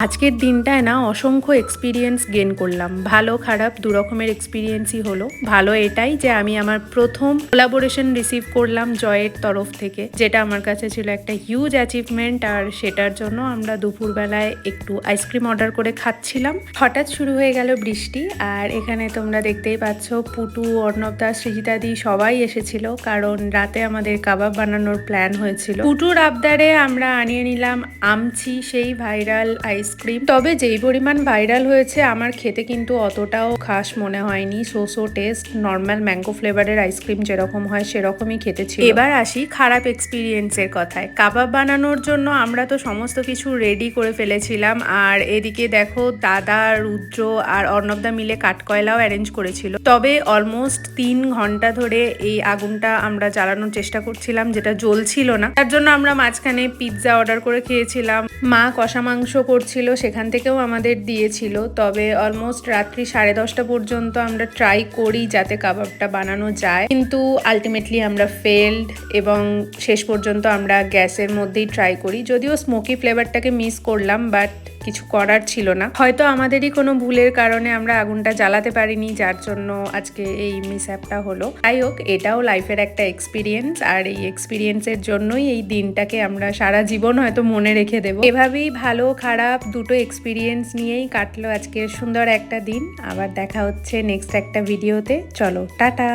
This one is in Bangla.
আজকের দিনটায় না অসংখ্য এক্সপিরিয়েন্স গেন করলাম। ভালো খারাপ দু রকমের এক্সপিরিয়েন্সই হলো। ভালো এটাই যে আমি আমার প্রথম কোলাবোরেশন রিসিভ করলাম জয়ের তরফ থেকে, যেটা আমার কাছে ছিল একটা হিউজ অ্যাচিভমেন্ট। আর সেটার জন্য আমরা দুপুরবেলায় একটু আইসক্রিম অর্ডার করে খাচ্ছিলাম। হঠাৎ শুরু হয়ে গেল বৃষ্টি, আর এখানে তোমরা দেখতেই পাচ্ছ পুটু, অর্ণবদা, সৃজিতাদি সবাই এসেছিল, কারণ রাতে আমাদের কাবাব বানানোর প্ল্যান হয়েছিল। পুটুর আবদারে আমরা আনিয়ে নিলাম আমচি, সেই ভাইরাল আইসক্রিম। তবে যেই পরিমাণ ভাইরাল হয়েছে আমার খেতে কিন্তু অতটাও খাস মনে হয়নি। সো টেস্ট, নর্মাল ম্যাঙ্গো ফ্লেভারের আইসক্রিম যেরকম হয় সেরকমই খেতে ছিল। এবার আসি খারাপ এক্সপিরিয়েন্সের কথায়। কাবাব বানানোর জন্য আমরা তো সমস্ত কিছু রেডি করে ফেলেছিলাম, আর এদিকে দেখো দাদা, রুদ্র আর অর্ণবদা মিলে কাঠকয়লাও অ্যারেঞ্জ করেছিল। তবে অলমোস্ট 3 ঘন্টা ধরে এই আগুনটা আমরা জ্বালানোর চেষ্টা করছিলাম, যেটা জ্বলছিল না। তার জন্য আমরা মাঝখানে পিৎজা অর্ডার করে খেয়েছিলাম। মা কষা মাংস করছিল, সেখান থেকেও আমাদের দিয়েছিল। তবে অলমোস্ট রাত্রি 10:30 পর্যন্ত আমরা ট্রাই করি যাতে কাবাবটা বানানো যায়, কিন্তু আলটিমেটলি আমরা ফেলড, এবং শেষ পর্যন্ত আমরা গ্যাসের মধ্যেই ট্রাই করি। যদিও স্মোকি ফ্লেভারটাকে মিস করলাম, বাট কিছু করার ছিল না। হয়তো আমাদেরই কোনো ভুলের কারণে আমরা আগুনটা জ্বালাতে পারিনি, যার জন্য আজকে এই মিসহ্যাপটা হলো। যাই হোক, এটাও লাইফের একটা এক্সপিরিয়েন্স, আর এই এক্সপিরিয়েন্সের জন্যই এই দিনটাকে আমরা সারা জীবন হয়তো মনে রেখে দেবো। এভাবেই ভালো খারাপ দুটো এক্সপিরিয়েন্স নিয়েই কাটলো আজকের সুন্দর একটা দিন। আবার দেখা হচ্ছে নেক্সট একটা ভিডিওতে। চলো, টাটা।